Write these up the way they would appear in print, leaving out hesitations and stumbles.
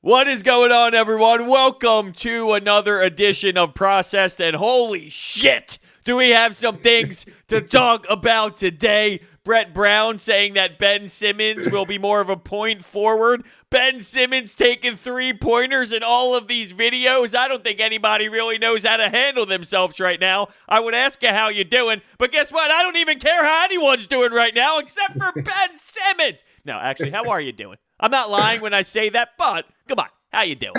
What is going on, everyone? Welcome to another edition of Processed, and holy shit, do we have some things to talk about today. Brett Brown saying that Ben Simmons will be more of a point forward. Ben Simmons taking three-pointers in all of these videos. I don't think anybody really knows how to handle themselves right now. I would ask you how you're doing, but guess what? I don't even care how anyone's doing right now except for Ben Simmons. No, actually, how are you doing? I'm not lying when I say that, but come on, how you doing?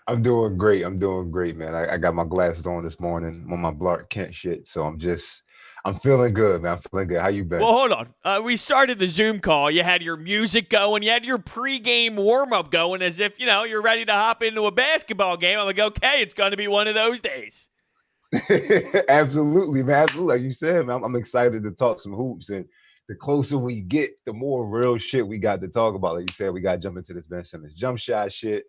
I'm doing great. Man. I got my glasses on this morning. I'm on my Clark Kent shit, so I'm feeling good, man. I'm feeling good. How you been? Well, hold on. We started the Zoom call. You had your music going. You had your pregame warm-up going as if, you're ready to hop into a basketball game. I'm like, okay, it's going to be one of those days. Absolutely, man. Absolutely. Like you said, man, I'm excited to talk some hoops. And the closer we get, the more real shit we got to talk about. Like you said, we got to jump into this Ben Simmons jump shot shit.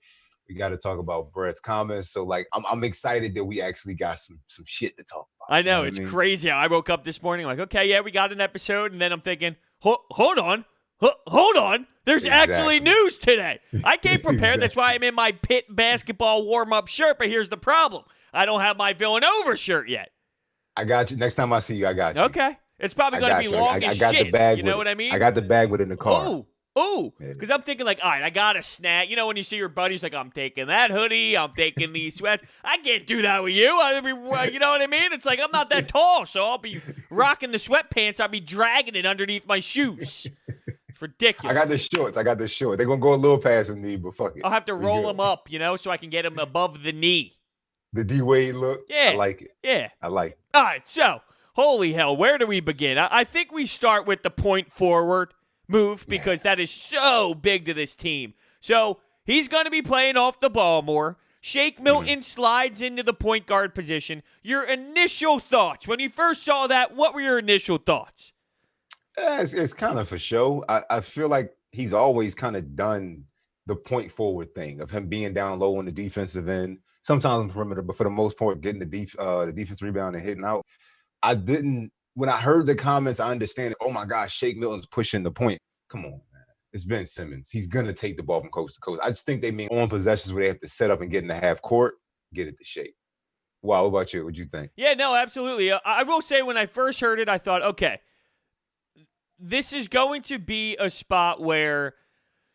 We got to talk about Brett's comments. So, like, I'm excited that we actually got some shit to talk about. I know. It's crazy. I woke up this morning like, okay, yeah, we got an episode. And then I'm thinking, hold on. Hold on. There's actually news today. I came prepared. That's why I'm in my Pitt basketball warm-up shirt. But here's the problem. I don't have my Villanova shirt yet. I got you. Next time I see you, I got you. Okay. It's probably going to be long as shit. The bag. You know what I mean? I got the bag with it in the car. Oh, because I'm thinking like, all right, I got a snack. You know, when you see your buddies like, I'm taking that hoodie, I'm taking these sweats. I can't do that with you. You know what I mean? It's like I'm not that tall, so I'll be rocking the sweatpants. I'll be dragging it underneath my shoes. It's ridiculous. I got the shorts. They're going to go a little past the knee, but fuck it. I'll have to roll them up, so I can get them above the knee. The D-Wade look? Yeah. I like it. Yeah. I like it. All right, so, holy hell, where do we begin? I think we start with the point forward move because that is so big to this team. So, he's going to be playing off the ball more. Shake Milton slides into the point guard position. Your initial thoughts, when you first saw that, what were your initial thoughts? It's kind of for show. I feel like he's always kind of done the point forward thing of him being down low on the defensive end. Sometimes on the perimeter, but for the most part, getting the defense rebound and hitting out. When I heard the comments, I understand, oh my gosh, Shake Milton's pushing the point. Come on, man. It's Ben Simmons. He's going to take the ball from coast to coast. I just think they mean on possessions where they have to set up and get in the half court, get it to Shake. Wow, what about you? What'd you think? Yeah, no, absolutely. I will say when I first heard it, I thought, okay, this is going to be a spot where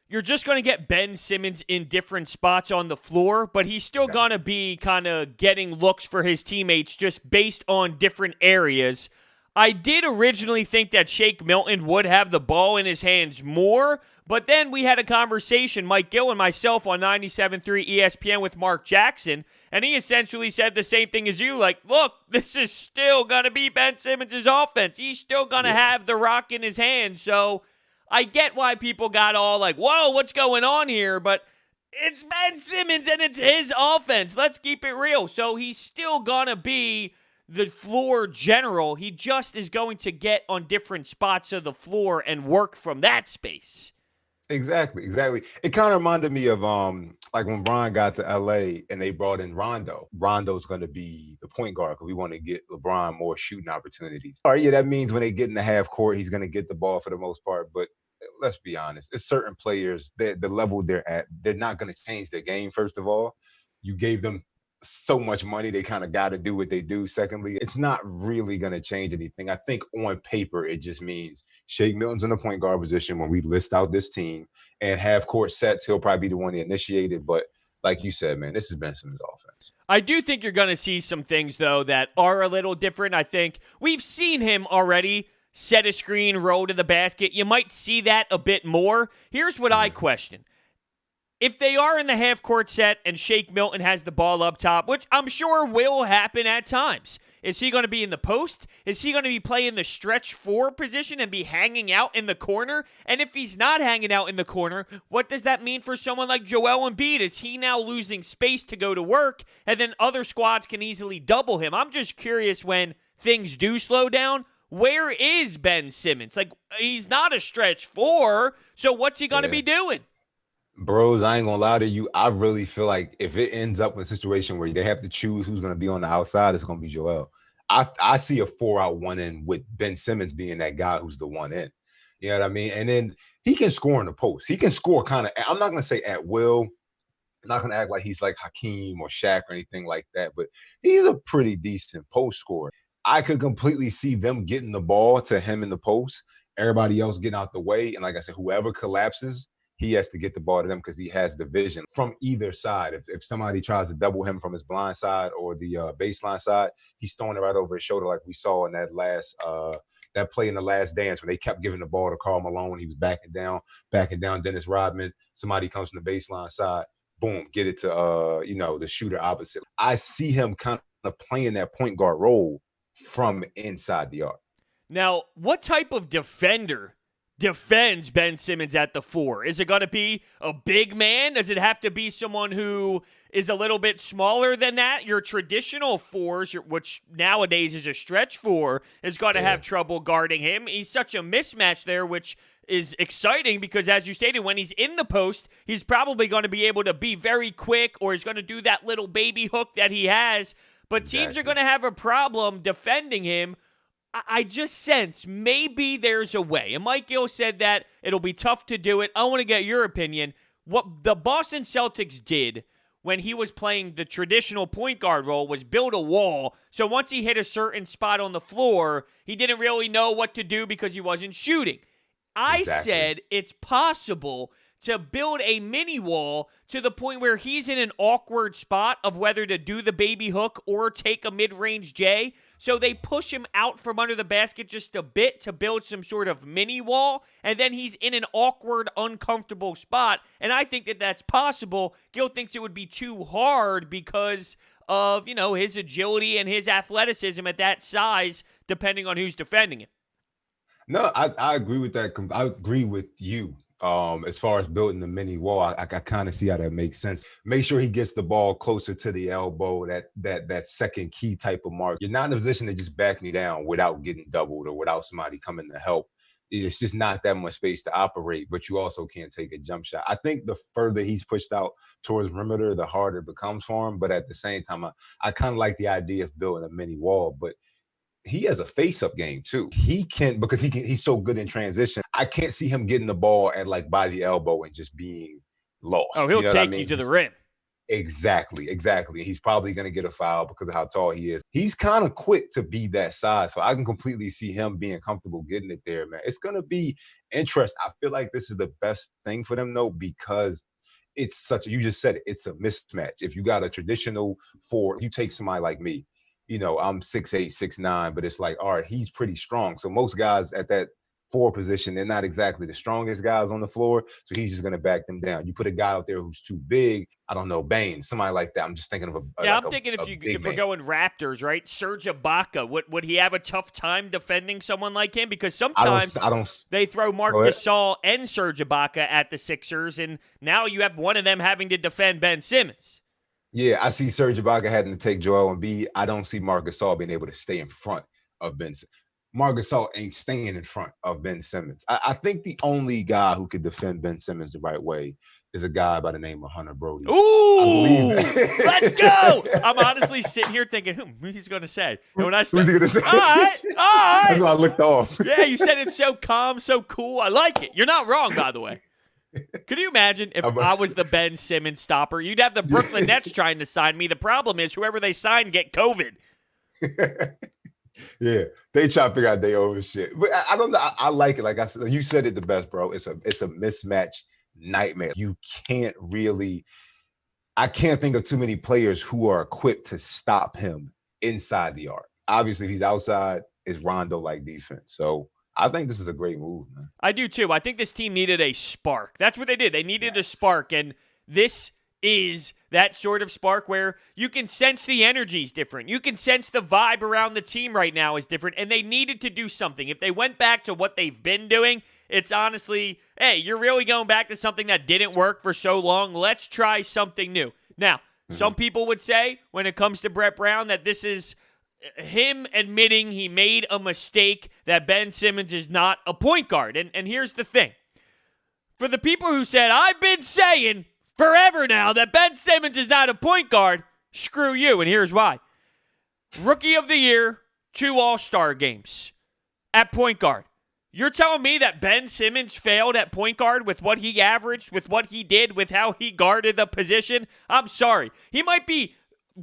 you're just going to get Ben Simmons in different spots on the floor, but he's still going to be kind of getting looks for his teammates just based on different areas. I did originally think that Shake Milton would have the ball in his hands more, but then we had a conversation, Mike Gill and myself, on 97.3 ESPN with Mark Jackson, and he essentially said the same thing as you, like, look, this is still going to be Ben Simmons' offense. He's still going to have the rock in his hands, so I get why people got all like, whoa, what's going on here? But it's Ben Simmons and it's his offense. Let's keep it real. So he's still going to be the floor general. He just is going to get on different spots of the floor and work from that space. Exactly. It kind of reminded me of like when Brian got to LA and they brought in Rondo. Rondo's going to be the point guard because we want to get LeBron more shooting opportunities. All right, yeah, that means when they get in the half court, he's going to get the ball for the most part. But let's be honest, it's certain players that the level they're at, they're not going to change their game. First of all, you gave them so much money, they kind of got to do what they do. Secondly, it's not really going to change anything. I think on paper, it just means Shake Milton's in the point guard position when we list out this team and half court sets. He'll probably be the one that initiated. But like you said, man, this has been Simmons' offense. I do think you're going to see some things, though, that are a little different. I think we've seen him already set a screen, roll to the basket. You might see that a bit more. Here's what I question. If they are in the half-court set and Shake Milton has the ball up top, which I'm sure will happen at times, is he going to be in the post? Is he going to be playing the stretch 4 position and be hanging out in the corner? And if he's not hanging out in the corner, what does that mean for someone like Joel Embiid? Is he now losing space to go to work, and then other squads can easily double him? I'm just curious when things do slow down, where is Ben Simmons? Like, he's not a stretch 4, so what's he going to be doing? Bros, I ain't gonna lie to you. I really feel like if it ends up in a situation where they have to choose who's gonna be on the outside, it's gonna be Joel. I see a 4 out, 1 in with Ben Simmons being that guy who's the 1 in. You know what I mean? And then he can score in the post. He can score kind of, I'm not going to say at will. I'm not going to act like he's like Hakeem or Shaq or anything like that, but he's a pretty decent post scorer. I could completely see them getting the ball to him in the post, everybody else getting out the way. And like I said, whoever collapses, he has to get the ball to them because he has the vision from either side. If somebody tries to double him from his blind side or the baseline side, he's throwing it right over his shoulder like we saw in that last that play in The Last Dance when they kept giving the ball to Karl Malone. He was backing down Dennis Rodman. Somebody comes from the baseline side, boom, get it to the shooter opposite. I see him kind of playing that point guard role from inside the arc. Now, what type of defender defends Ben Simmons at the 4? Is it going to be a big man? Does it have to be someone who is a little bit smaller than that? Your traditional 4s, which nowadays is a stretch 4, is going to have trouble guarding him. He's such a mismatch there, which is exciting because, as you stated, when he's in the post, he's probably going to be able to be very quick, or he's going to do that little baby hook that he has. But teams are going to have a problem defending him. I just sense maybe there's a way. And Mike Gill said that it'll be tough to do it. I want to get your opinion. What the Boston Celtics did when he was playing the traditional point guard role was build a wall. So once he hit a certain spot on the floor, he didn't really know what to do because he wasn't shooting. I said it's possible to build a mini wall to the point where he's in an awkward spot of whether to do the baby hook or take a mid-range J. So they push him out from under the basket just a bit to build some sort of mini wall, and then he's in an awkward, uncomfortable spot. And I think that that's possible. Gil thinks it would be too hard because of, his agility and his athleticism at that size, depending on who's defending him. No, I agree with that. I agree with you. As far as building the mini wall, I kind of see how that makes sense. Make sure he gets the ball closer to the elbow, that second key type of mark. You're not in a position to just back me down without getting doubled or without somebody coming to help. It's just not that much space to operate, but you also can't take a jump shot. I think the further he's pushed out towards perimeter, the harder it becomes for him. But at the same time, I kind of like the idea of building a mini wall, but he has a face-up game too. He's so good in transition. I can't see him getting the ball at by the elbow and just being lost. Oh, he'll take you to the rim. Exactly. He's probably going to get a foul because of how tall he is. He's kind of quick to be that size, so I can completely see him being comfortable getting it there, man. It's going to be interesting. I feel like this is the best thing for them, though, because it's you just said it, it's a mismatch. If you got a traditional 4, you take somebody like me, I'm 6'8", 6'9", but it's like, all right, he's pretty strong. So most guys at that 4 position, they're not exactly the strongest guys on the floor. So he's just going to back them down. You put a guy out there who's too big, I don't know, Bane, somebody like that. I'm just thinking of I'm thinking if we're going Raptors, right? Serge Ibaka, would he have a tough time defending someone like him? Because sometimes they throw Marc Gasol and Serge Ibaka at the Sixers, and now you have one of them having to defend Ben Simmons. Yeah, I see Serge Ibaka having to take Joel Embiid. I don't see Marc Gasol being able to stay in front of Ben Simmons. Marc Gasol ain't staying in front of Ben Simmons. I think the only guy who could defend Ben Simmons the right way is a guy by the name of Hunter Brody. Ooh, let's go. I'm honestly sitting here thinking, he's going to say. And when I said, who's he going to say? All right. That's why I looked off. Yeah, you said it so calm, so cool. I like it. You're not wrong, by the way. Could you imagine if I was the Ben Simmons stopper? You'd have the Brooklyn Nets trying to sign me. The problem is whoever they sign get COVID. Yeah, they try to figure out their own shit. But I don't know. I like it. Like I said, you said it the best, bro. It's a mismatch nightmare. You can't really – I can't think of too many players who are equipped to stop him inside the arc. Obviously, if he's outside, it's Rondo-like defense. So – I think this is a great move, man. I do, too. I think this team needed a spark. That's what they did. They needed a spark, and this is that sort of spark where you can sense the energy is different. You can sense the vibe around the team right now is different, and they needed to do something. If they went back to what they've been doing, it's honestly, hey, you're really going back to something that didn't work for so long. Let's try something new. Now, some people would say when it comes to Brett Brown that this is him admitting he made a mistake, that Ben Simmons is not a point guard. And here's the thing. For the people who said, I've been saying forever now that Ben Simmons is not a point guard, screw you, and here's why. Rookie of the Year, 2 All-Star games at point guard. You're telling me that Ben Simmons failed at point guard with what he averaged, with what he did, with how he guarded the position? I'm sorry. He might be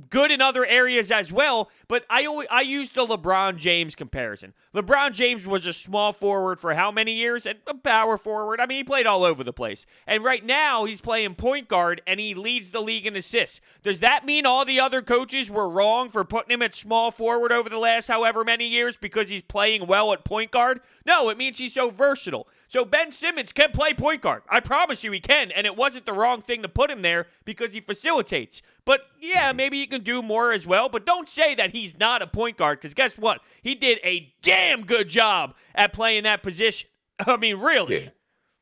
good in other areas as well, but I use the LeBron James comparison. LeBron James was a small forward for how many years? And a power forward. I mean, he played all over the place. And right now, he's playing point guard, and he leads the league in assists. Does that mean all the other coaches were wrong for putting him at small forward over the last however many years because he's playing well at point guard? No, it means he's so versatile. So Ben Simmons can play point guard. I promise you he can, and it wasn't the wrong thing to put him there because he facilitates. But yeah, maybe he can do more as well, but don't say that he's not a point guard, because guess what? He did a damn good job at playing that position. I mean, really.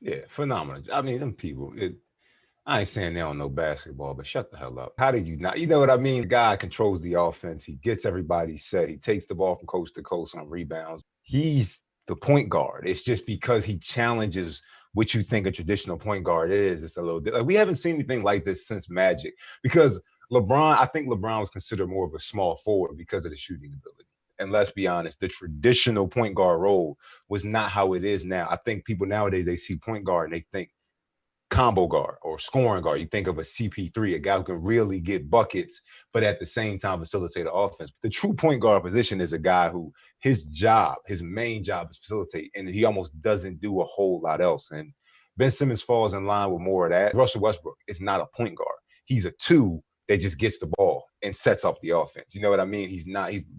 Yeah, phenomenal. I mean, them people, I ain't saying they don't know basketball, but shut the hell up. How did you not? You know what I mean? The guy controls the offense. He gets everybody set. He takes the ball from coast to coast on rebounds. He's the point guard. It's just because he challenges what you think a traditional point guard is. It's a little bit like we haven't seen anything like this since Magic, because I think LeBron was considered more of a small forward because of the shooting ability. And let's be honest, the traditional point guard role was not how it is now. I think people nowadays, they see point guard and they think combo guard or scoring guard. You think of a CP3, a guy who can really get buckets, but at the same time facilitate the offense. The true point guard position is a guy who his main job is facilitate, and he almost doesn't do a whole lot else. And Ben Simmons falls in line with more of that. Russell Westbrook is not a point guard. He's a two that just gets the ball and sets up the offense. You know what I mean? He's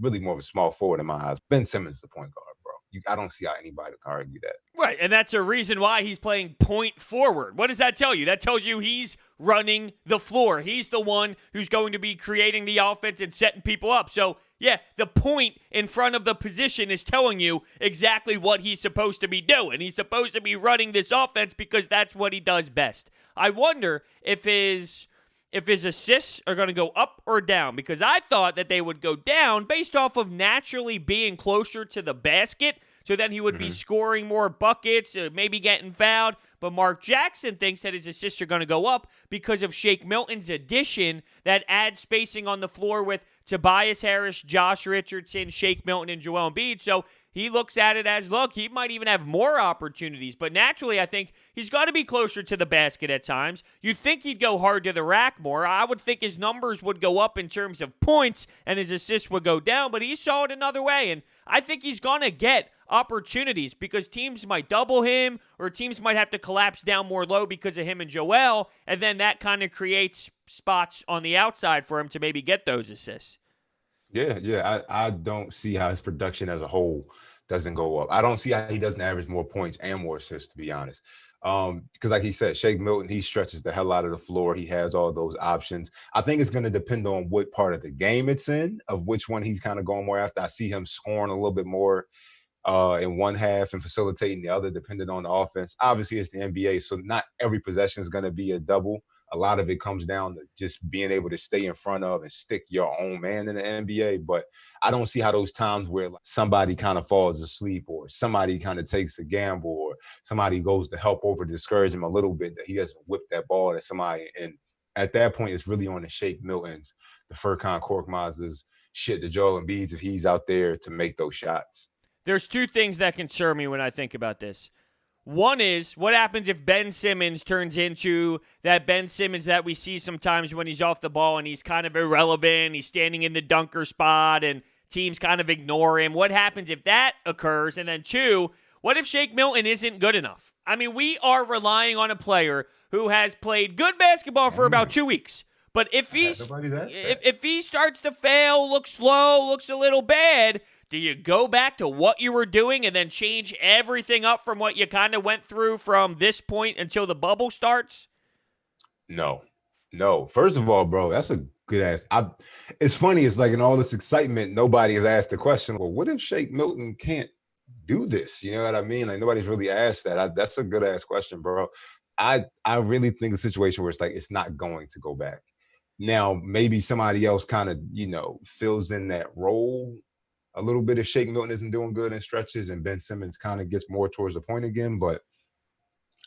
really more of a small forward in my eyes. Ben Simmons is the point guard, bro. I don't see how anybody can argue that. Right, and that's a reason why he's playing point forward. What does that tell you? That tells you he's running the floor. He's the one who's going to be creating the offense and setting people up. So, yeah, the point in front of the position is telling you exactly what he's supposed to be doing. He's supposed to be running this offense because that's what he does best. I wonder if his assists are going to go up or down, because I thought that they would go down based off of naturally being closer to the basket, so then he would be scoring more buckets, maybe getting fouled. But Mark Jackson thinks that his assists are going to go up because of Shake Milton's addition that adds spacing on the floor with Tobias Harris, Josh Richardson, Shake Milton, and Joel Embiid. So he looks at it as, look, he might even have more opportunities. But naturally, I think he's got to be closer to the basket at times. You'd think he'd go hard to the rack more. I would think his numbers would go up in terms of points and his assists would go down, but he saw it another way. And I think he's going to get opportunities because teams might double him, or teams might have to collapse down more low because of him and Joel, and then that kind of creates spots on the outside for him to maybe get those assists. Yeah. I don't see how his production as a whole doesn't go up. I don't see how he doesn't average more points and more assists, to be honest. Because like he said, Shake Milton, he stretches the hell out of the floor. He has all those options. I think it's going to depend on what part of the game it's in, of which one he's kind of going more after. I see him scoring a little bit more in one half and facilitating the other, depending on the offense. Obviously, it's the NBA, so not every possession is going to be a double. A lot of it comes down to just being able to stay in front of and stick your own man in the NBA. But I don't see how those times where somebody kind of falls asleep, or somebody kind of takes a gamble, or somebody goes to help over discourage him a little bit, that he doesn't whip that ball at somebody. And at that point, it's really on the Shake Miltons, the Furkan Korkmaz's, the Joel Embiid, if he's out there to make those shots. There's two things that concern me when I think about this. One is, what happens if Ben Simmons turns into that Ben Simmons that we see sometimes when he's off the ball and he's kind of irrelevant, he's standing in the dunker spot and teams kind of ignore him? What happens if that occurs? And then two, what if Shake Milton isn't good enough? I mean, we are relying on a player who has played good basketball for about 2 weeks. But if he starts to fail, looks slow, looks a little bad, do you go back to what you were doing and then change everything up from what you kind of went through from this point until the bubble starts? No. First of all, bro, that's a good ass. It's funny. It's like in all this excitement, nobody has asked the question, well, what if Shake Milton can't do this? You know what I mean? Like, nobody's really asked that. That's a good ass question, bro. I really think a situation where it's like, it's not going to go back. Now, maybe somebody else kind of, fills in that role a little bit if Shake Milton isn't doing good in stretches and Ben Simmons kind of gets more towards the point again, but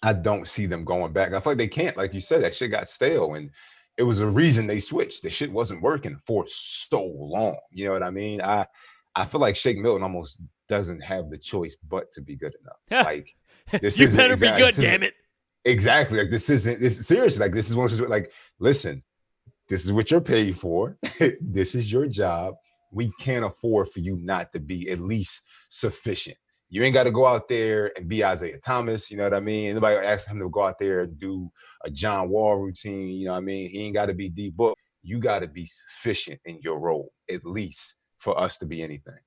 I don't see them going back. I feel like they can't. Like you said, that shit got stale, and it was a reason they switched. The shit wasn't working for so long. You know what I mean? I I feel like Shake Milton almost doesn't have the choice but to be good enough. Like this You isn't better be exactly good, damn it. exactly like this isn't this seriously like this is one of those like listen, this is what you're paid for. This is your job. We can't afford for you not to be at least sufficient. You ain't got to go out there and be Isaiah Thomas. You know what I mean? Nobody asks him to go out there and do a John Wall routine. You know what I mean? He ain't got to be D Book. You got to be sufficient in your role, at least for us to be anything.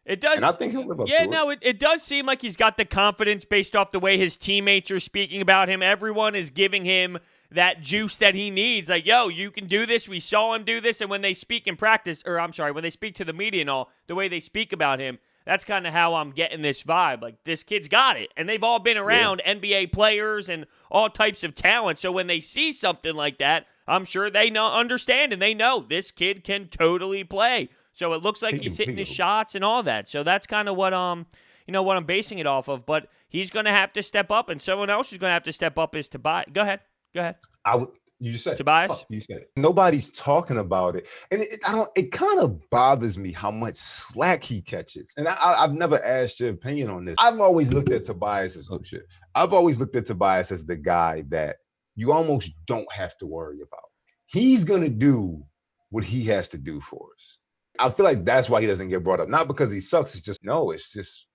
It does. And I think he'll live up Yeah, to no, it does seem like he's got the confidence based off the way his teammates are speaking about him. Everyone is giving him that juice that he needs. Like, yo, you can do this. We saw him do this. And when they speak in practice, or I'm sorry, when they speak to the media and all, the way they speak about him, that's kind of how I'm getting this vibe. Like, this kid's got it. And they've all been around NBA players and all types of talent. So when they see something like that, I'm sure they understand and they know this kid can totally play. So it looks like he's hitting his shots and all that. So that's kind of what what I'm basing it off of. But he's going to have to step up, and someone else who's going to have to step up is Tobias. Go ahead. You said Tobias. You said it. Nobody's talking about it, and it kind of bothers me how much slack he catches. And I've never asked your opinion on this. I've always looked at Tobias as I've always looked at Tobias as the guy that you almost don't have to worry about. He's gonna do what he has to do for us. I feel like that's why he doesn't get brought up. Not because he sucks. It's just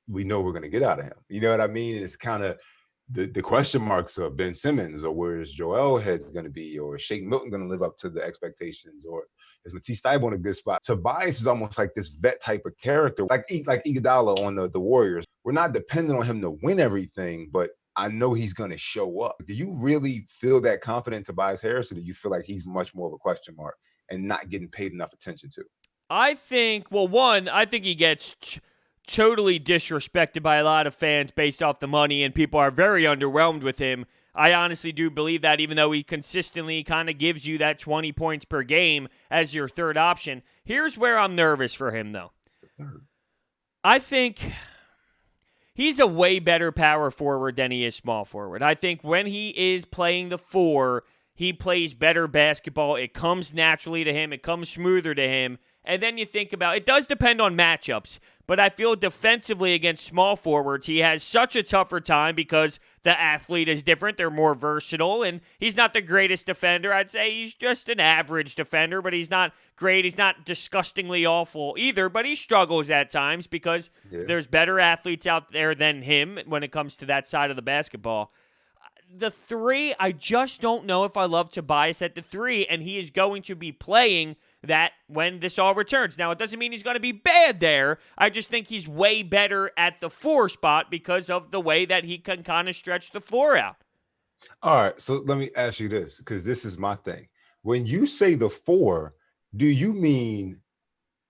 we know we're going to get out of him. You know what I mean? And it's kind of the question marks of Ben Simmons, or where is Joel head going to be, or is Shake Milton going to live up to the expectations, or is Matisse Thybulle in a good spot? Tobias is almost like this vet type of character, like Iguodala on the Warriors. We're not dependent on him to win everything, but I know he's going to show up. Do you really feel that confident in Tobias Harris, or do you feel like he's much more of a question mark and not getting paid enough attention to? I think, I think he gets totally disrespected by a lot of fans based off the money, and people are very underwhelmed with him. I honestly do believe that, even though he consistently kind of gives you that 20 points per game as your third option. Here's where I'm nervous for him, though. I think he's a way better power forward than he is small forward. I think when he is playing the 4, he plays better basketball. It comes naturally to him. It comes smoother to him. And then you think about, it does depend on matchups, but I feel defensively against small forwards, he has such a tougher time because the athlete is different. They're more versatile, and he's not the greatest defender. I'd say he's just an average defender, but he's not great. He's not disgustingly awful either, but he struggles at times because there's better athletes out there than him when it comes to that side of the basketball. The 3, I just don't know if I love Tobias at the 3, and he is going to be playing that when this all returns. Now, it doesn't mean he's going to be bad there. I just think he's way better at the 4 spot because of the way that he can kind of stretch the floor out. All right, so let me ask you this, because this is my thing. When you say the 4, do you mean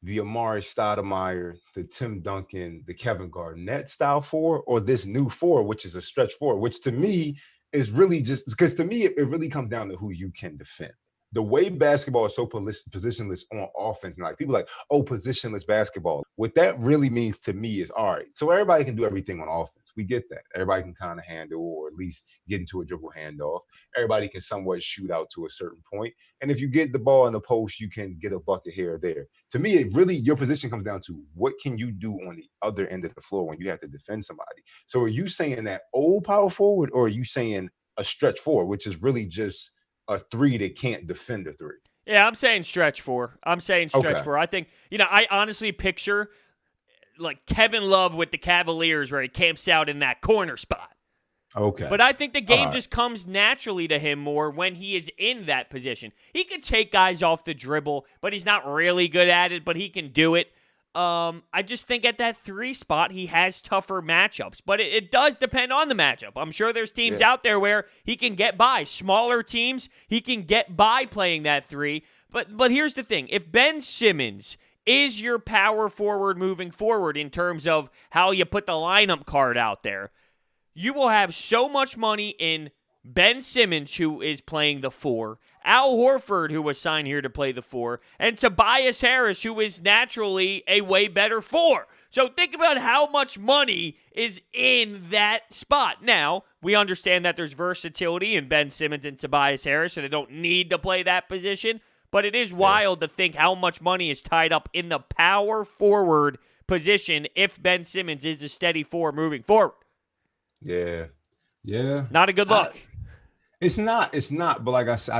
the Amari Stoudemire, the Tim Duncan, the Kevin Garnett style 4, or this new 4, which is a stretch 4, which to me is really just, because to me, it really comes down to who you can defend. The way basketball is so positionless on offense, and like people like, oh, positionless basketball. What that really means to me is, all right, so everybody can do everything on offense. We get that. Everybody can kind of handle, or at least get into a dribble handoff. Everybody can somewhat shoot out to a certain point. And if you get the ball in the post, you can get a bucket here or there. To me, it really, your position comes down to what can you do on the other end of the floor when you have to defend somebody. So are you saying that old power forward, or are you saying a stretch 4, which is really just a 3 that can't defend a 3? Yeah, I'm saying stretch 4. I think, I honestly picture like Kevin Love with the Cavaliers where he camps out in that corner spot. Okay. But I think the game just comes naturally to him more when he is in that position. He could take guys off the dribble, but he's not really good at it, but he can do it. I just think at that 3 spot, he has tougher matchups, but it does depend on the matchup. I'm sure there's teams out there where he can get by. Smaller teams, he can get by playing that 3. But here's the thing. If Ben Simmons is your power forward moving forward in terms of how you put the lineup card out there, you will have so much money in Ben Simmons, who is playing the 4, Al Horford, who was signed here to play the 4, and Tobias Harris, who is naturally a way better 4. So think about how much money is in that spot. Now, we understand that there's versatility in Ben Simmons and Tobias Harris, so they don't need to play that position. But it is wild to think how much money is tied up in the power forward position if Ben Simmons is a steady four moving forward. Yeah. Yeah. Not a good look. It's not. But like I said,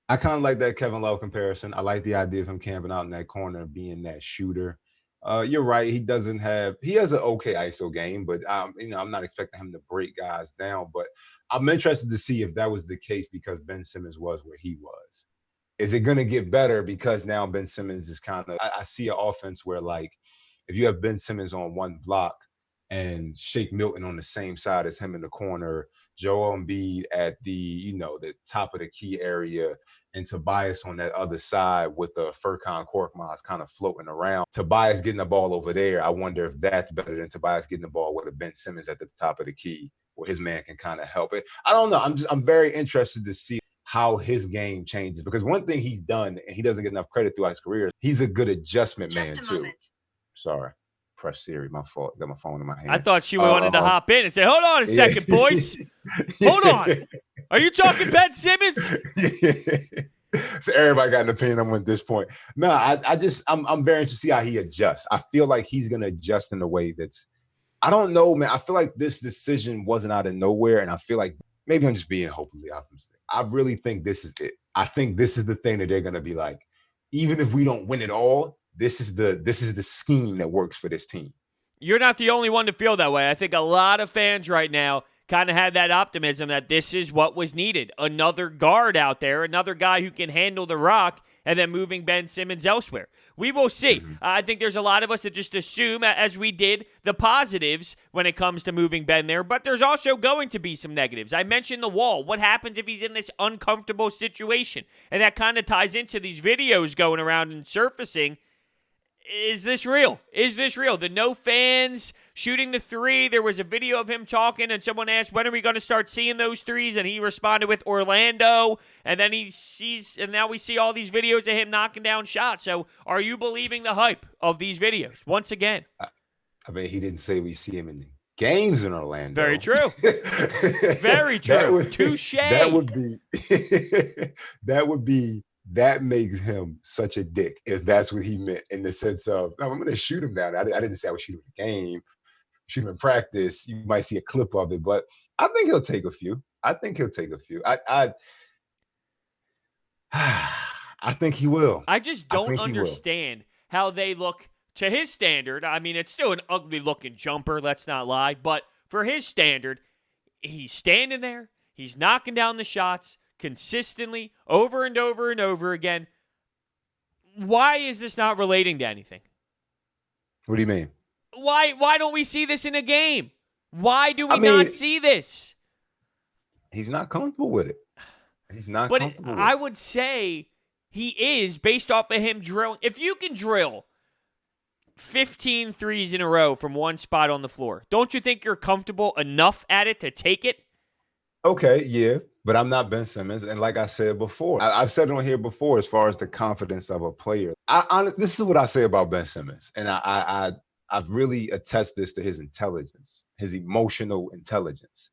I kind of like that Kevin Love comparison. I like the idea of him camping out in that corner and being that shooter. You're right. He has an okay ISO game, but I'm not expecting him to break guys down. But I'm interested to see if that was the case because Ben Simmons was where he was. Is it going to get better because now Ben Simmons is kind of, I see an offense where, like, if you have Ben Simmons on one block and Shake Milton on the same side as him in the corner, Joel Embiid at the top of the key area, and Tobias on that other side with the Furkan Korkmaz kind of floating around. Tobias getting the ball over there. I wonder if that's better than Tobias getting the ball with a Ben Simmons at the top of the key where his man can kind of help it. I don't know. I'm very interested to see how his game changes, because one thing he's done, and he doesn't get enough credit throughout his career, he's a good adjustment man too. Sorry. Press Siri, my fault. Got my phone in my hand. I thought she wanted to hop in and say, hold on a second, boys. Hold on. Are you talking Ben Simmons? So everybody got an opinion on him at this point. No, I'm very interested to see how he adjusts. I feel like he's going to adjust in a way that's, I don't know, man. I feel like this decision wasn't out of nowhere, and I feel like maybe I'm just being hopelessly optimistic. I really think this is it. I think this is the thing that they're going to be like, even if we don't win it all, this is the scheme that works for this team. You're not the only one to feel that way. I think a lot of fans right now kind of had that optimism that this is what was needed. Another guard out there, another guy who can handle the rock, and then moving Ben Simmons elsewhere. We will see. I think there's a lot of us that just assume, as we did, the positives when it comes to moving Ben there, but there's also going to be some negatives. I mentioned the wall. What happens if he's in this uncomfortable situation? And that kind of ties into these videos going around and surfacing. Is this real? Is this real? The no fans shooting the three. There was a video of him talking, and someone asked, when are we going to start seeing those threes? And he responded with Orlando. And then now we see all these videos of him knocking down shots. So are you believing the hype of these videos once again? I mean, he didn't say we see him in the games in Orlando. Very true. Very true. Touche. That makes him such a dick, if that's what he meant, in the sense of, no, I'm going to shoot him down. I didn't say I would shoot him in the game, shoot him in practice. You might see a clip of it, but I think he'll take a few. I think he will. I just don't understand how they look to his standard. I mean, it's still an ugly-looking jumper, let's not lie, but for his standard, he's standing there, he's knocking down the shots consistently, over and over and over again. Why is this not relating to anything? What do you mean? Why don't we see this in a game? Why do we not see this? He's not comfortable with it. But I would say he is, based off of him drilling. If you can drill 15 threes in a row from one spot on the floor, don't you think you're comfortable enough at it to take it? Okay, yeah, but I'm not Ben Simmons. And like I said before, I've said it on here before, as far as the confidence of a player. This is what I say about Ben Simmons. And I've really attest this to his intelligence, his emotional intelligence.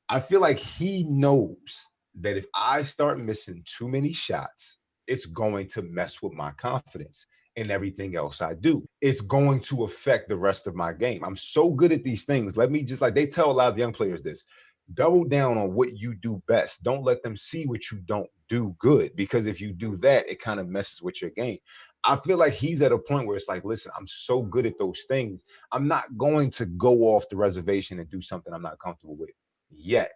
I feel like he knows that if I start missing too many shots, it's going to mess with my confidence in everything else I do. It's going to affect the rest of my game. I'm so good at these things. Let me just, like they tell a lot of young players this, double down on what you do best. Don't let them see what you don't do good, because if you do that, it kind of messes with your game. I feel like he's at a point where it's like, listen, I'm so good at those things. I'm not going to go off the reservation and do something I'm not comfortable with yet.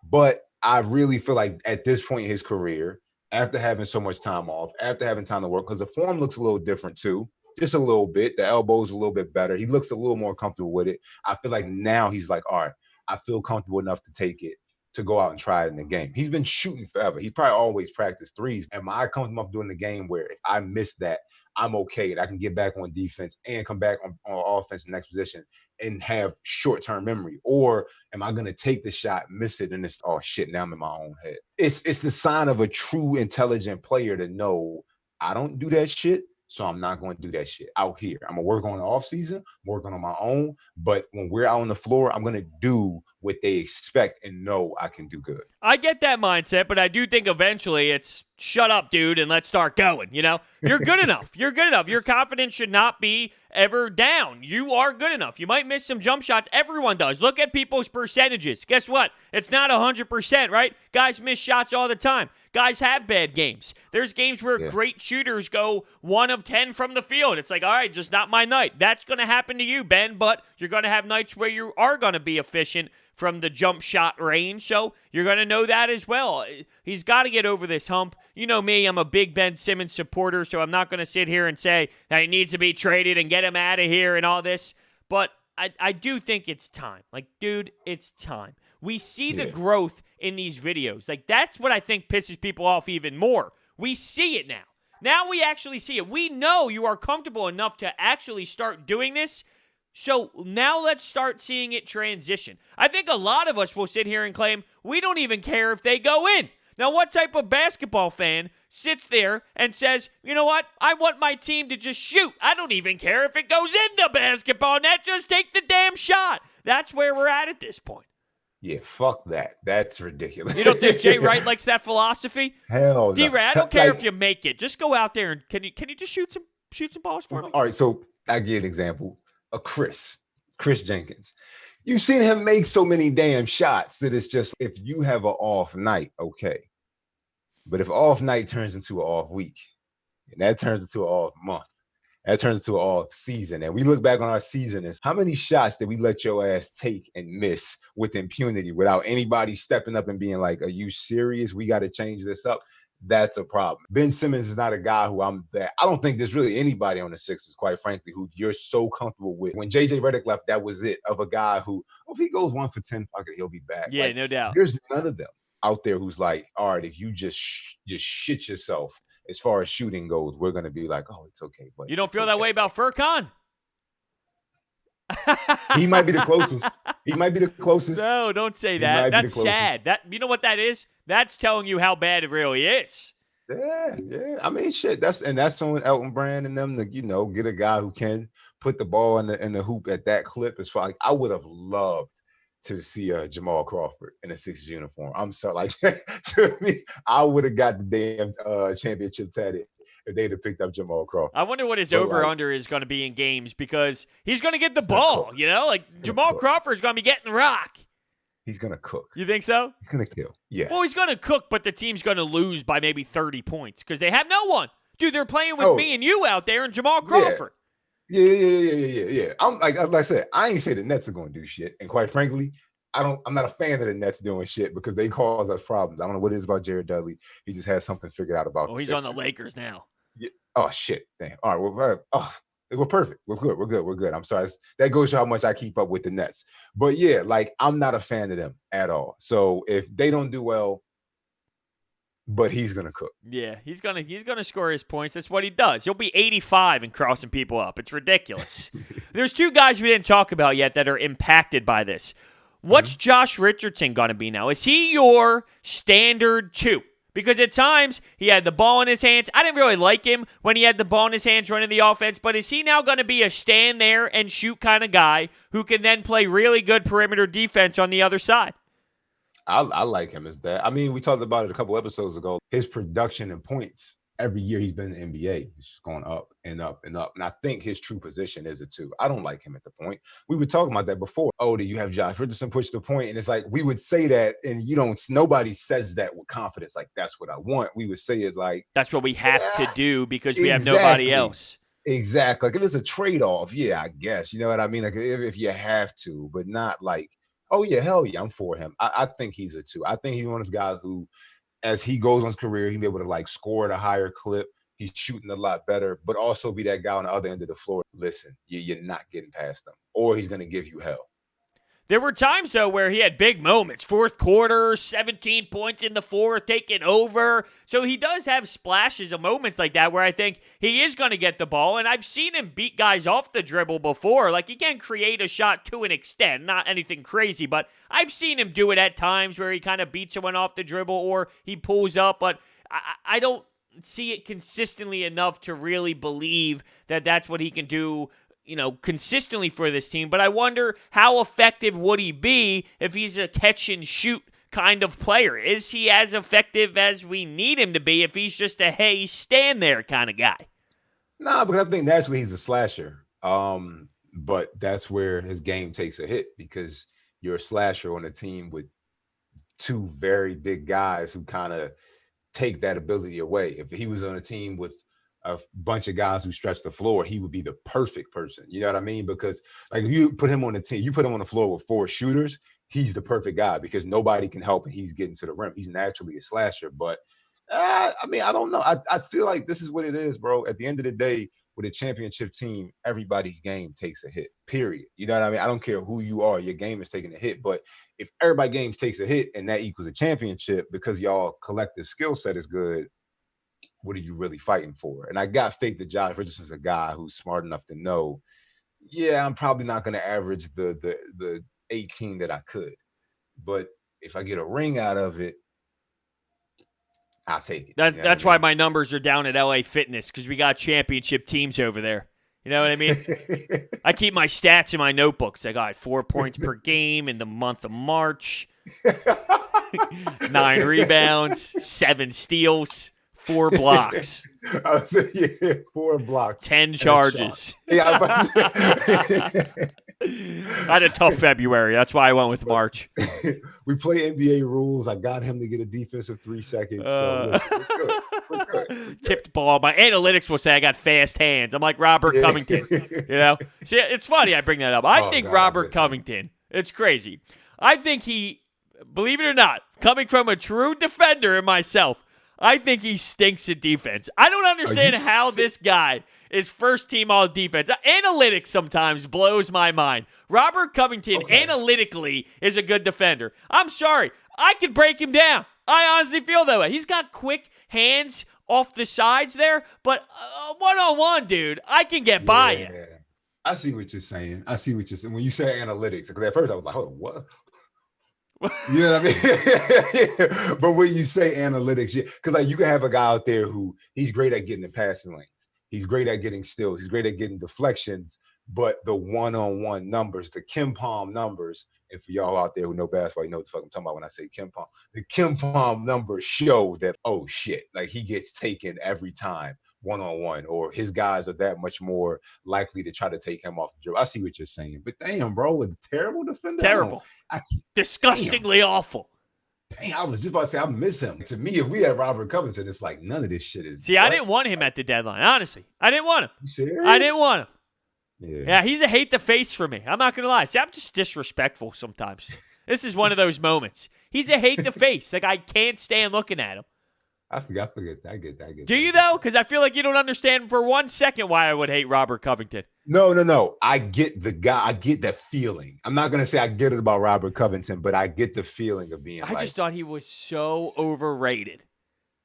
But I really feel like at this point in his career, after having so much time off, after having time to work, because the form looks a little different too, just a little bit. The elbow's a little bit better. He looks a little more comfortable with it. I feel like now he's like, all right, I feel comfortable enough to take it, to go out and try it in the game. He's been shooting forever. He's probably always practiced threes. Am I comfortable enough doing the game where if I miss that, I'm okay and I can get back on defense and come back on offense in the next position and have short-term memory? Or am I going to take the shot, miss it, and it's, oh, shit, now I'm in my own head? It's the sign of a true intelligent player to know I don't do that shit, So I'm not going to do that shit out here. I'm going to work on the off season, working on my own. But when we're out on the floor, I'm going to do what they expect and know I can do good. I get that mindset, but I do think eventually it's shut up, dude, and let's start going. You know, you're good enough. You're good enough. Your confidence should not be ever down. You are good enough. You might miss some jump shots. Everyone does. Look at people's percentages. Guess what? It's not 100%, right? Guys miss shots all the time. Guys have bad games. There's games where great shooters go 1 of 10 from the field. It's like, all right, just not my night. That's going to happen to you, Ben, but you're going to have nights where you are going to be efficient from the jump shot range, so you're going to know that as well. He's got to get over this hump. You know me, I'm a big Ben Simmons supporter, so I'm not going to sit here and say that he needs to be traded and get him out of here and all this, but I do think it's time. Like, dude, it's time. We see the growth in these videos. Like, that's what I think pisses people off even more. We see it now. Now we actually see it. We know you are comfortable enough to actually start doing this. So now let's start seeing it transition. I think a lot of us will sit here and claim we don't even care if they go in. Now, what type of basketball fan sits there and says, you know what, I want my team to just shoot. I don't even care if it goes in the basketball net. Just take the damn shot. That's where we're at this point. Yeah, fuck that. That's ridiculous. You don't think Jay Wright likes that philosophy? Hell no. D-Ray, I don't care if you make it. Just go out there and can you just shoot some balls for me? All right, so I give an example. Chris Jenkins. You've seen him make so many damn shots that it's just, if you have an off night, okay. But if off night turns into an off week, and that turns into an off month, that turns into an off season, and we look back on our season as how many shots did we let your ass take and miss with impunity without anybody stepping up and being like, are you serious? We got to change this up. That's a problem. Ben Simmons is not a guy who I don't think there's really anybody on the Sixers, quite frankly, who you're so comfortable with. When JJ Redick left, that was it, of a guy who, if he goes 1 for 10, fuck it, he'll be back. Yeah, like, no doubt. There's none of them out there who's like, all right, if you just shit yourself as far as shooting goes, we're going to be like, oh, it's okay. But you don't feel that way about Furkan? He might be the closest. He might be the closest. No, don't say that. That's sad. You know what that is? That's telling you how bad it really is. Yeah. I mean, shit. That's on Elton Brand and them to, get a guy who can put the ball in the hoop at that clip. As far, like, I would have loved to see Jamal Crawford in a Sixers uniform. I'm sorry, like, to me, I would have got the damn championship tatted if they'd have picked up Jamal Crawford. I wonder what his over-under is going to be in games, because he's going to get the ball, Like, Jamal Crawford's going to be getting the rock. He's going to cook. You think so? He's going to kill. Yes. Well, he's going to cook, but the team's going to lose by maybe 30 points because they have no one. Dude, they're playing with me and you out there and Jamal Crawford. Yeah. I'm like I said, I ain't say the Nets are going to do shit. And quite frankly, I'm not a fan of the Nets doing shit because they cause us problems. I don't know what it is about Jared Dudley. He just has something figured out about. Oh, he's on the Lakers now. Yeah. Oh shit. Damn. All right. We're perfect. We're good. I'm sorry. That goes to how much I keep up with the Nets. But yeah, like, I'm not a fan of them at all. So if they don't do well, but he's gonna cook. Yeah, he's gonna score his points. That's what he does. He'll be 85 and crossing people up. It's ridiculous. There's 2 guys we didn't talk about yet that are impacted by this. What's Josh Richardson gonna be now? Is he your standard 2? Because at times, he had the ball in his hands. I didn't really like him when he had the ball in his hands running the offense, but is he now going to be a stand there and shoot kind of guy who can then play really good perimeter defense on the other side? I like him as that. I mean, we talked about it a couple episodes ago. His production and points, every year he's been in the NBA, it's just going up and up and up. And I think his true position is a 2. I don't like him at the point. We were talking about that before. Oh, do you have Josh Richardson push the point? And it's like, we would say that, and nobody says that with confidence. Like, that's what I want. We would say it like, that's what we have to do because we have nobody else. Exactly. Like, if it's a trade-off, yeah, I guess. You know what I mean? Like, if you have to, but not like, oh yeah, hell yeah, I'm for him. I think he's a 2. I think he's one of those guys who, as he goes on his career, he'll be able to like score at a higher clip. He's shooting a lot better, but also be that guy on the other end of the floor. Listen, you're not getting past him, or he's going to give you hell. There were times, though, where he had big moments. Fourth quarter, 17 points in the fourth, taking over. So he does have splashes of moments like that where I think he is going to get the ball. And I've seen him beat guys off the dribble before. Like, he can create a shot to an extent. Not anything crazy, but I've seen him do it at times where he kind of beats someone off the dribble or he pulls up. But I don't see it consistently enough to really believe that that's what he can do, consistently for this team. But I wonder, how effective would he be if he's a catch and shoot kind of player? Is he as effective as we need him to be if he's just a, hey, stand there kind of guy? Nah, because I think naturally he's a slasher. But that's where his game takes a hit, because you're a slasher on a team with two very big guys who kind of take that ability away. If he was on a team with a bunch of guys who stretch the floor, he would be the perfect person. You know what I mean? Because like if you put him on the team, you put him on the floor with 4 shooters, he's the perfect guy because nobody can help and he's getting to the rim. He's naturally a slasher. But I don't know. I feel like this is what it is, bro. At the end of the day, with a championship team, everybody's game takes a hit, period. You know what I mean? I don't care who you are. Your game is taking a hit. But if everybody's games takes a hit and that equals a championship because y'all collective skill set is good, what are you really fighting for? And I got faith that Josh Richardson's a guy who's smart enough to know, yeah, I'm probably not going to average the 18 that I could. But if I get a ring out of it, I'll take it. That's why my numbers are down at LA Fitness, because we got championship teams over there. You know what I mean? I keep my stats in my notebooks. I got 4 points per game in the month of March, 9 rebounds, 7 steals, 4 blocks. I was saying, yeah, 4 blocks. 10 charges. Yeah, I had a tough February. That's why I went with March. We play NBA rules. I got him to get a defensive 3 seconds. So listen, we're good. Tipped ball. My analytics will say I got fast hands. I'm like Robert Covington. See, it's funny I bring that up. I think Robert Covington, it's crazy. I think he, believe it or not, coming from a true defender in myself, I think he stinks at defense. I don't understand how this guy is first team all defense. Analytics sometimes blows my mind. Robert Covington analytically is a good defender. I'm sorry. I could break him down. I honestly feel that way. He's got quick hands off the sides there, but one-on-one, dude, I can get by it. I see what you're saying. When you say analytics, because at first I was like, hold on, what? You know what I mean? But when you say analytics, because like you can have a guy out there who he's great at getting the passing lanes. He's great at getting steals. He's great at getting deflections. But the one-on-one numbers, the Kim Palm numbers, and for y'all out there who know basketball, you know what the fuck I'm talking about when I say Kim Palm. The Kim Palm numbers show that, oh shit, like he gets taken every time one-on-one, or his guys are that much more likely to try to take him off the dribble. I see what you're saying. But damn, bro, with a terrible defender. Terrible. Disgustingly awful. Dang, I was just about to say, I miss him. To me, if we had Robert Covington, it's like none of this shit is. See, I didn't want him at the deadline, honestly. I didn't want him. You serious? I didn't want him. Yeah, he's a hate the face for me. I'm not going to lie. See, I'm just disrespectful sometimes. This is one of those moments. He's a hate the face. Like, I can't stand looking at him. I get that. Do you, though? Because I feel like you don't understand for 1 second why I would hate Robert Covington. No. I get the guy. I get that feeling. I'm not going to say I get it about Robert Covington, but I get the feeling of being I just thought he was so overrated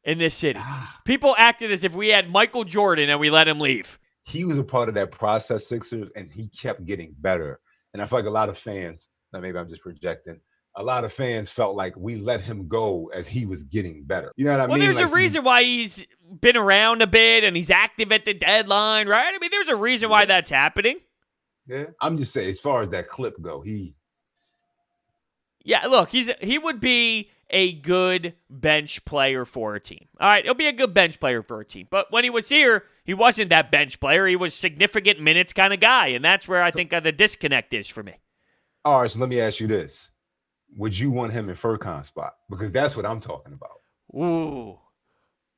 in this city. People acted as if we had Michael Jordan and we let him leave. He was a part of that process, Sixers, and he kept getting better. And I feel like a lot of fans, now maybe I'm just projecting, a lot of fans felt like we let him go as he was getting better. You know what I mean? Well, there's like a reason why he's been around a bit and he's active at the deadline, right? I mean, there's a reason why that's happening. Yeah. I'm just saying, as far as that clip go, Yeah, look, he would be a good bench player for a team. All right, he'll be a good bench player for a team. But when he was here, he wasn't that bench player. He was significant minutes kind of guy, and that's where I think the disconnect is for me. All right, so let me ask you this. Would you want him in Furkan's spot? Because that's what I'm talking about. Ooh,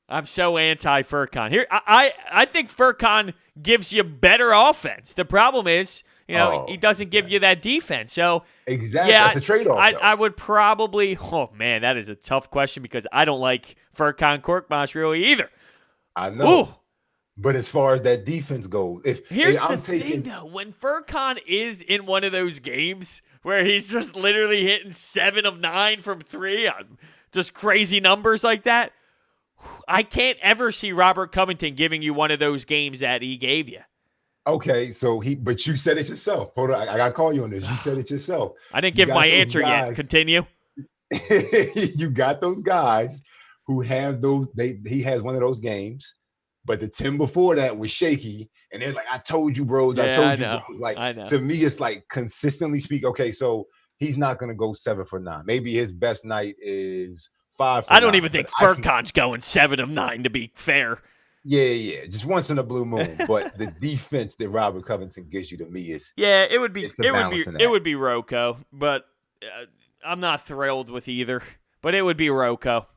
I'm so anti-Furkan. Here, I think Furkan gives you better offense. The problem is, he doesn't give you that defense. So exactly, that's a trade-off. I would probably. Oh man, that is a tough question because I don't like Furkan Korkmaz really either. I know. Ooh. But as far as that defense goes, Here's the thing, though. When Furkan is in one of those games where he's just literally hitting 7 of 9 from 3 on just crazy numbers like that, I can't ever see Robert Covington giving you one of those games that he gave you. Okay, but you said it yourself. Hold on, I got to call you on this. You said it yourself. I didn't give my answer yet. Continue. You got those guys who have those. He has one of those games, but the 10 before that was shaky, and they're like, "I told you, bros. I Yeah, told I you, know. bros." Like I know. to me, it's like consistently speak. Okay, so he's not gonna go 7 for 9. Maybe his best night is 5 for I don't 9. even But think I can, Furkan's going 7 of 9, to be fair. yeah, just once in a blue moon. But the defense that Robert Covington gives you to me is Yeah, it would be it's a balance in that. Rocco, but I'm not thrilled with either. But it would be Rocco.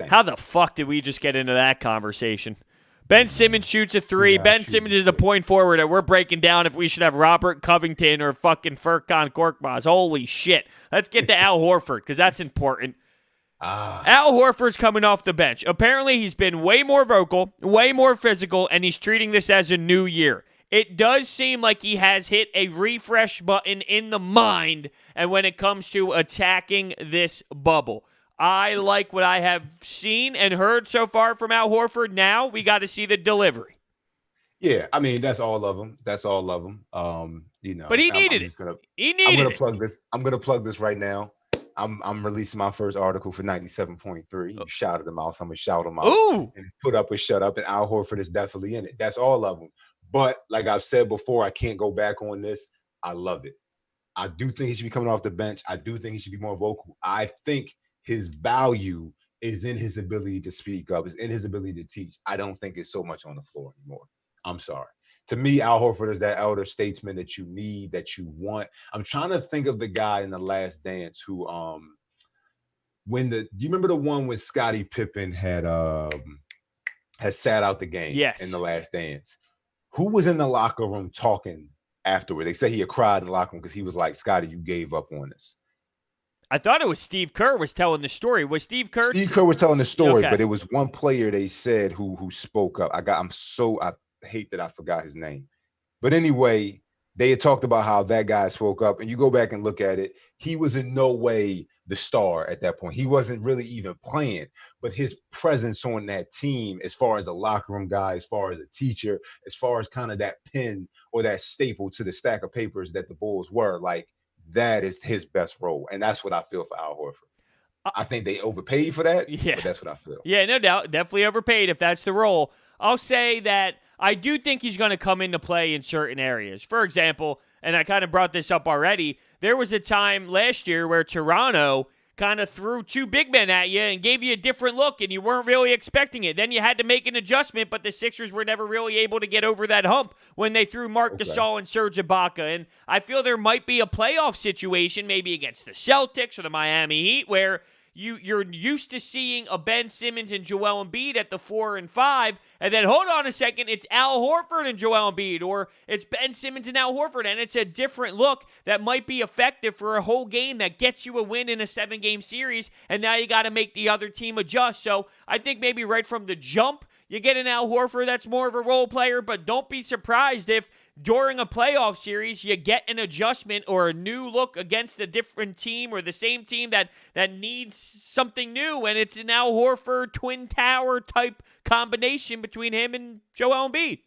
How the fuck did we just get into that conversation? Ben Simmons shoots a 3. Ben Simmons is the point forward, and we're breaking down if we should have Robert Covington or fucking Furkan Korkmaz. Holy shit. Let's get to Al Horford, because that's important. Al Horford's coming off the bench. Apparently, he's been way more vocal, way more physical, and he's treating this as a new year. It does seem like he has hit a refresh button in the mind, and when it comes to attacking this bubble. I like what I have seen and heard so far from Al Horford. Now we got to see the delivery. Yeah, I mean that's all of them. That's all of them. But he needed it. I'm gonna plug this. I'm gonna plug this right now. I'm releasing my first article for 97.3. You shouted them out, so I'm gonna shout them out. Ooh. And put up a shut up, and Al Horford is definitely in it. That's all of them. But like I've said before, I can't go back on this. I love it. I do think he should be coming off the bench. I do think he should be more vocal. I think his value is in his ability to speak up, is in his ability to teach. I don't think it's so much on the floor anymore. I'm sorry. To me, Al Horford is that elder statesman that you need, that you want. I'm trying to think of the guy in The Last Dance who, do you remember the one when Scottie Pippen had sat out the game in The Last Dance? Who was in the locker room talking afterward? They say he had cried in the locker room because he was like, "Scottie, you gave up on us." I thought it was Steve Kerr was telling the story. Was Steve Kerr? Steve Kerr was telling the story, but it was one player they said who spoke up. I hate that I forgot his name. But anyway, they had talked about how that guy spoke up, and you go back and look at it, he was in no way the star at that point. He wasn't really even playing, but his presence on that team, as far as a locker room guy, as far as a teacher, as far as kind of that pen or that staple to the stack of papers that the Bulls were, like, that is his best role. And that's what I feel for Al Horford. I think they overpaid for that, but that's what I feel. Yeah, no doubt. Definitely overpaid if that's the role. I'll say that I do think he's going to come into play in certain areas. For example, and I kind of brought this up already, there was a time last year where Toronto kind of threw 2 big men at you and gave you a different look, and you weren't really expecting it. Then you had to make an adjustment, but the Sixers were never really able to get over that hump when they threw Marc Gasol and Serge Ibaka. And I feel there might be a playoff situation, maybe against the Celtics or the Miami Heat, where you're used to seeing a Ben Simmons and Joel Embiid at the 4 and 5, and then hold on a second, it's Al Horford and Joel Embiid, or it's Ben Simmons and Al Horford, and it's a different look that might be effective for a whole game that gets you a win in a 7-game series, and now you got to make the other team adjust. So I think maybe right from the jump, you get an Al Horford that's more of a role player, but don't be surprised if during a playoff series you get an adjustment or a new look against a different team or the same team that needs something new, and it's an Al Horford Twin Tower type combination between him and Joel Embiid.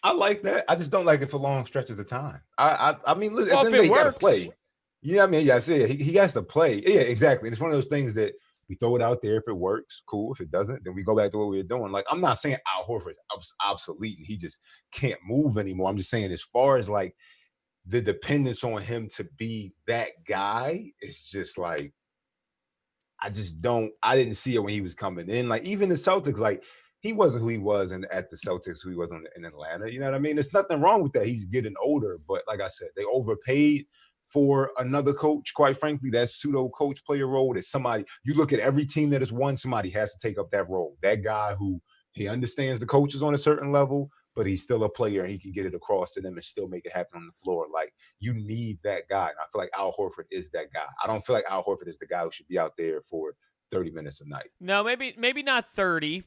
I like that. I just don't like it for long stretches of time. I mean, listen, at the end of the day, he got to play. You know what I mean? Yeah, I said he has to play. Yeah, exactly. It's one of those things that we throw it out there. If it works, cool. If it doesn't, then we go back to what we were doing. Like, I'm not saying Al Horford is obsolete and he just can't move anymore. I'm just saying as far as like the dependence on him to be that guy, it's just like, I didn't see it when he was coming in. Like, even the Celtics, like, he wasn't who he was at the Celtics, who he was in Atlanta. You know what I mean? There's nothing wrong with that. He's getting older. But like I said, they overpaid for another coach, quite frankly. That pseudo coach player role is somebody, you look at every team that has won, somebody has to take up that role. That guy who he understands the coaches on a certain level, but he's still a player and he can get it across to them and still make it happen on the floor. Like, you need that guy. And I feel like Al Horford is that guy. I don't feel like Al Horford is the guy who should be out there for 30 minutes a night. No, maybe not 30.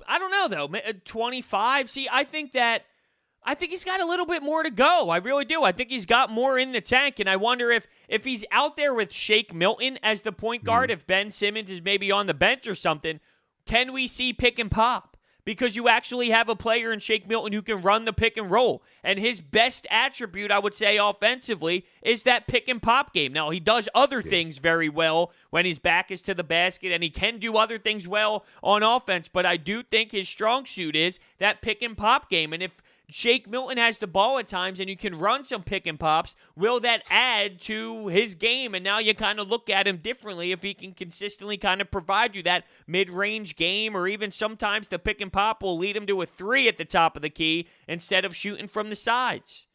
I don't know, though. 25? See, I think he's got a little bit more to go. I really do. I think he's got more in the tank, and I wonder if he's out there with Shake Milton as the point guard, if Ben Simmons is maybe on the bench or something, can we see pick and pop? because you actually have a player in Shake Milton who can run the pick and roll. And his best attribute, I would say, offensively, is that pick and pop game. Now, he does other things very well when his back is to the basket, and he can do other things well on offense, but I do think his strong suit is that pick and pop game. And if Shake Milton has the ball at times and you can run some pick and pops, will that add to his game? And now you kind of look at him differently if he can consistently kind of provide you that mid-range game, or even sometimes the pick and pop will lead him to a three at the top of the key instead of shooting from the sides.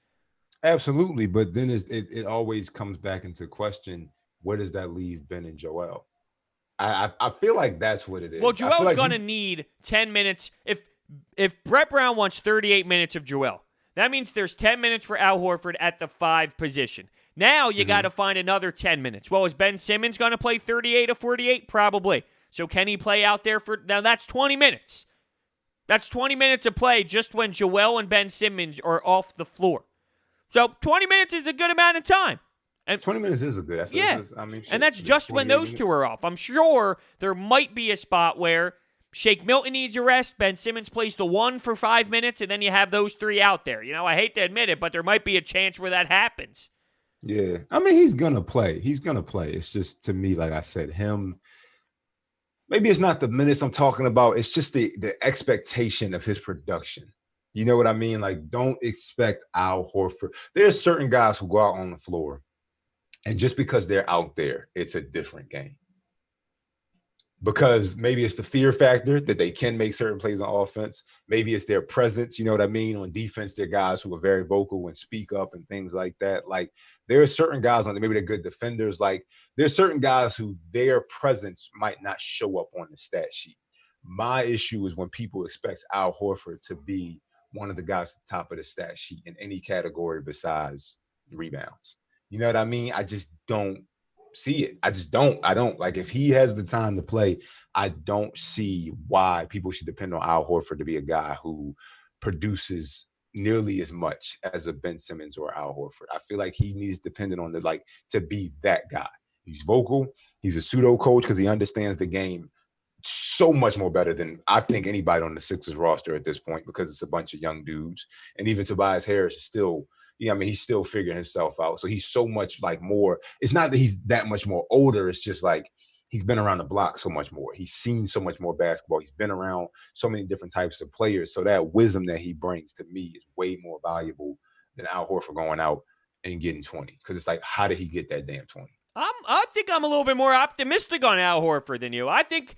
Absolutely, but then it always comes back into question, where does that leave Ben and Joel? I feel like that's what it is. Well, Joel's going to need 10 minutes. If Brett Brown wants 38 minutes of Joel, that means there's 10 minutes for Al Horford at the 5 position. Now you got to find another 10 minutes. Well, is Ben Simmons going to play 38 or 48? Probably. So can he play out there for... Now that's 20 minutes. That's 20 minutes of play just when Joel and Ben Simmons are off the floor. So 20 minutes is a good amount of time. And 20 minutes is a good... and that's just when those two are off. I'm sure there might be a spot where Shake Milton needs a rest, Ben Simmons plays the 1 for 5 minutes, and then you have those 3 out there. You know, I hate to admit it, but there might be a chance where that happens. Yeah. I mean, he's going to play. It's just, to me, like I said, him, maybe it's not the minutes I'm talking about. It's just the expectation of his production. You know what I mean? Like, don't expect Al Horford. There's certain guys who go out on the floor, and just because they're out there, it's a different game. Because maybe it's the fear factor that they can make certain plays on offense. Maybe it's their presence, you know what I mean? On defense, they're guys who are very vocal and speak up and things like that. Like, there are certain guys on there, maybe they're good defenders. Like, there's certain guys who their presence might not show up on the stat sheet. My issue is when people expect Al Horford to be one of the guys at the top of the stat sheet in any category besides rebounds. You know what I mean? I just don't see it. I don't. Like, if he has the time to play, I don't see why people should depend on Al Horford to be a guy who produces nearly as much as a Ben Simmons or Al Horford. I feel like he needs dependent on to be that guy. He's vocal. He's a pseudo coach because he understands the game so much more better than I think anybody on the Sixers roster at this point, because it's a bunch of young dudes. And even Tobias Harris is still, he's still figuring himself out. So he's so much more. It's not that he's that much more older. It's just like he's been around the block so much more. He's seen so much more basketball. He's been around so many different types of players. So that wisdom that he brings to me is way more valuable than Al Horford going out and getting 20. Because it's like, how did he get that damn 20? I think I'm a little bit more optimistic on Al Horford than you. I think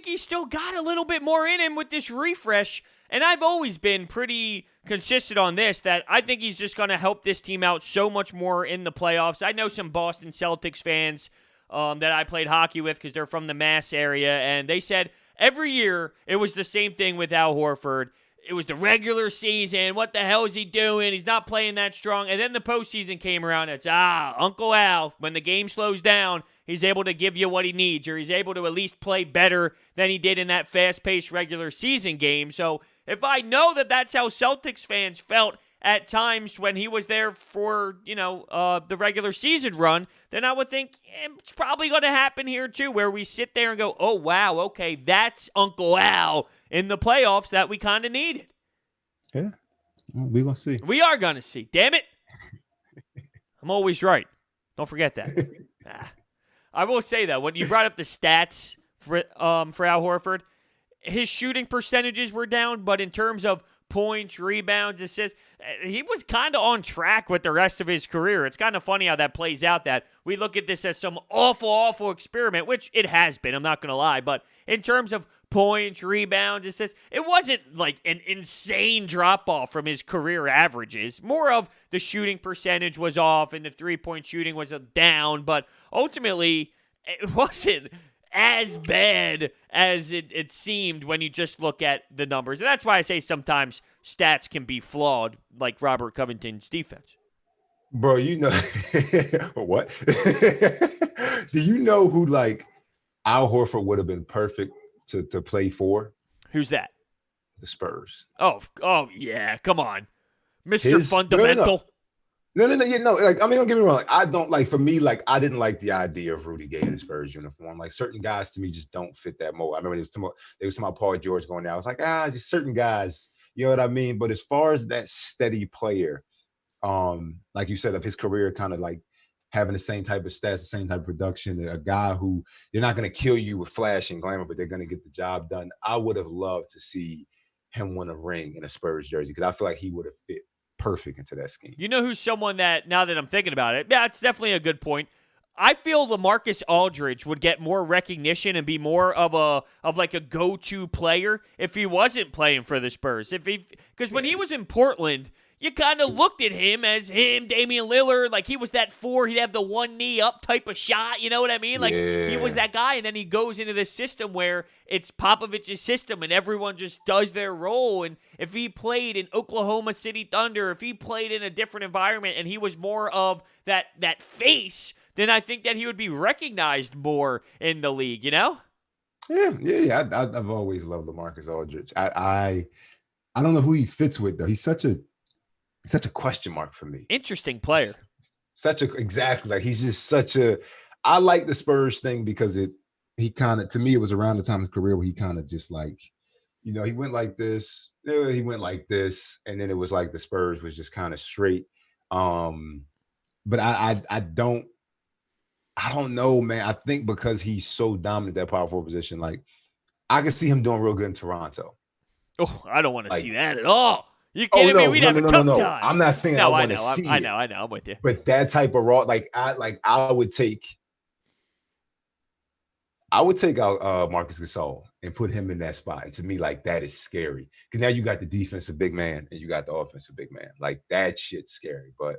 he's still got a little bit more in him with this refresh. And I've always been pretty consistent on this, that I think he's just going to help this team out so much more in the playoffs. I know some Boston Celtics fans that I played hockey with because they're from the Mass area, and they said every year it was the same thing with Al Horford. It was the regular season. What the hell is he doing? He's not playing that strong. And then the postseason came around. It's, Uncle Al, when the game slows down, he's able to give you what he needs, or he's able to at least play better than he did in that fast-paced regular season game. So if I know that that's how Celtics fans felt at times when he was there for, the regular season run, then I would think it's probably going to happen here too, where we sit there and go, oh, wow, okay, that's Uncle Al in the playoffs that we kind of needed. Yeah, we're going to see. We are going to see. Damn it. I'm always right. Don't forget that. I will say, though, when you brought up the stats for Al Horford, his shooting percentages were down, but in terms of points, rebounds, assists, he was kind of on track with the rest of his career. It's kind of funny how that plays out, that we look at this as some awful experiment, which it has been, I'm not going to lie, but in terms of points, rebounds, assists, it wasn't like an insane drop-off from his career averages. More of the shooting percentage was off and the three-point shooting was down, but ultimately, it wasn't as bad as it seemed when you just look at the numbers. And that's why I say sometimes stats can be flawed, like Robert Covington's defense. Bro, what? Do you know who, Al Horford would have been perfect to play for? Who's that? The Spurs. Oh yeah, come on. Mr. Fundamental. No. Yeah, no. Like, I mean, don't get me wrong. Like, I don't like. For me, like, I didn't like the idea of Rudy Gay in the Spurs uniform. Like, certain guys to me just don't fit that mold. I remember they was talking about Paul George going there. I was like, just certain guys. You know what I mean? But as far as that steady player, like you said, of his career, kind of like having the same type of stats, the same type of production, a guy who they're not going to kill you with flash and glamour, but they're going to get the job done. I would have loved to see him win a ring in a Spurs jersey because I feel like he would have fit perfect into that scheme. You know who's someone that, now that I'm thinking about it, yeah, it's definitely a good point. I feel LaMarcus Aldridge would get more recognition and be more of like a go-to player if he wasn't playing for the Spurs. Because when he was in Portland, you kind of looked at him as Damian Lillard, like he was that four, he'd have the one knee up type of shot, you know what I mean? Like he was that guy, and then he goes into this system where it's Popovich's system and everyone just does their role. And if he played in Oklahoma City Thunder, if he played in a different environment and he was more of that face, then I think that he would be recognized more in the league, you know? Yeah. I've always loved LaMarcus Aldridge. I don't know who he fits with though. He's such a question mark for me. Interesting player. Exactly. Like he's just I like the Spurs thing because he kind of, to me, it was around the time of his career where he kind of just like, you know, he went like this, he went like this, and then it was like the Spurs was just kind of straight. But I don't know, man. I think because he's so dominant at that power forward position, like I can see him doing real good in Toronto. Oh, I don't want to see that at all. You kidding me? We'd have a tough time. I'm not saying I want to see I know. I'm with you. But that type of raw, I would take out Marcus Gasol and put him in that spot. And to me, like that is scary because now you got the defensive big man and you got the offensive big man. Like that shit's scary. But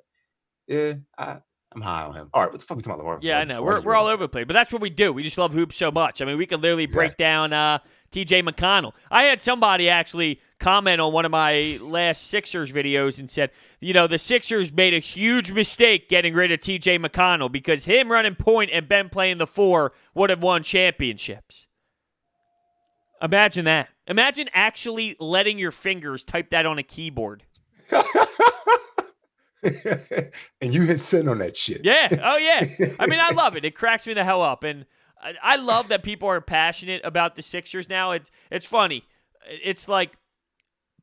yeah, I'm high on him. All right, what the fuck are we talking about? Yeah, I know. We're all over the place, but that's what we do. We just love hoops so much. I mean, we could literally break down T.J. McConnell. I had somebody actually comment on one of my last Sixers videos and said, you know, the Sixers made a huge mistake getting rid of T.J. McConnell because him running point and Ben playing the four would have won championships. Imagine that. Imagine actually letting your fingers type that on a keyboard. And you hit send on that shit. Yeah. Oh, yeah. I mean, I love it. It cracks me the hell up. And I love that people are passionate about the Sixers now. It's funny. It's like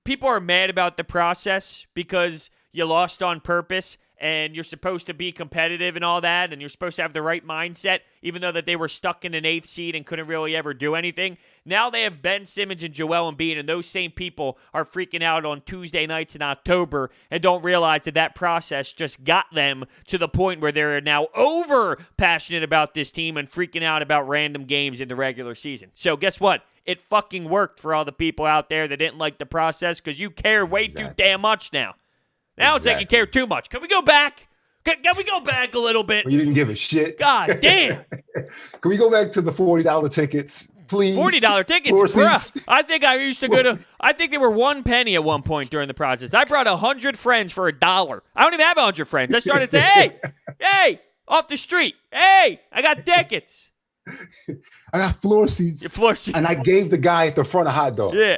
people are mad about the process because you lost on purpose and you're supposed to be competitive and all that, and you're supposed to have the right mindset, even though that they were stuck in an 8th seed and couldn't really ever do anything. Now they have Ben Simmons and Joel Embiid, and those same people are freaking out on Tuesday nights in October and don't realize that process just got them to the point where they're now over passionate about this team and freaking out about random games in the regular season. So guess what? It fucking worked for all the people out there that didn't like the process because you care way too damn much now. Now it's like you care too much. Can we go back? Can we go back a little bit? You didn't give a shit. God damn. Can we go back to the $40 tickets, please? $40 tickets, bruh. I think I used to go to, I think they were 1 penny at one point during the process. I brought 100 friends for $1. I don't even have 100 friends. I started saying, hey, off the street. Hey, I got tickets. I got floor seats. Floor seats. And I gave the guy at the front a hot dog. Yeah.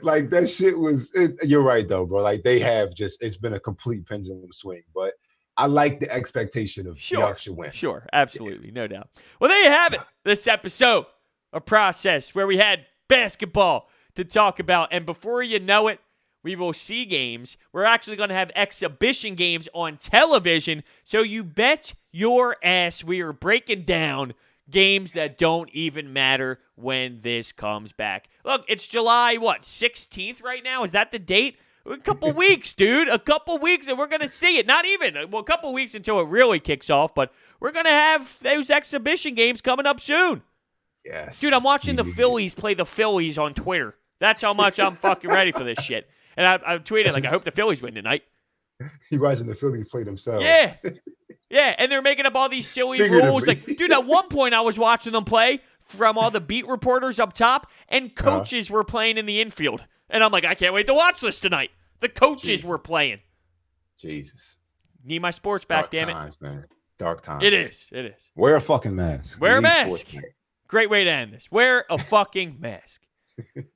Like that shit was, you're right though, bro. Like they have it's been a complete pendulum swing, but I like the expectation of New York should win. Sure. Absolutely. No doubt. Well, there you have it. This episode of Process where we had basketball to talk about. And before you know it, we will see games. We're actually going to have exhibition games on television. So you bet your ass we are breaking down games that don't even matter when this comes back. Look, it's July, 16th right now? Is that the date? A couple weeks, dude. A couple weeks, and we're going to see it. Not even. Well, a couple weeks until it really kicks off, but we're going to have those exhibition games coming up soon. Yes. Dude, I'm watching the Phillies play the Phillies on Twitter. That's how much I'm fucking ready for this shit. And I tweeted, like, I hope the Phillies win tonight. You watching the Phillies play themselves. Yeah. Yeah, and they're making up all these silly rules. Like, dude, at one point I was watching them play from all the beat reporters up top, and coaches were playing in the infield. And I'm like, I can't wait to watch this tonight. The coaches were playing. Jesus. Need my sports back, damn it. Dark times, man. Dark times. It is. It is. Wear a fucking mask. Wear a mask. Great way to end this. Wear a fucking mask.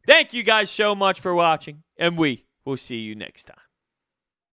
Thank you guys so much for watching, and we will see you next time.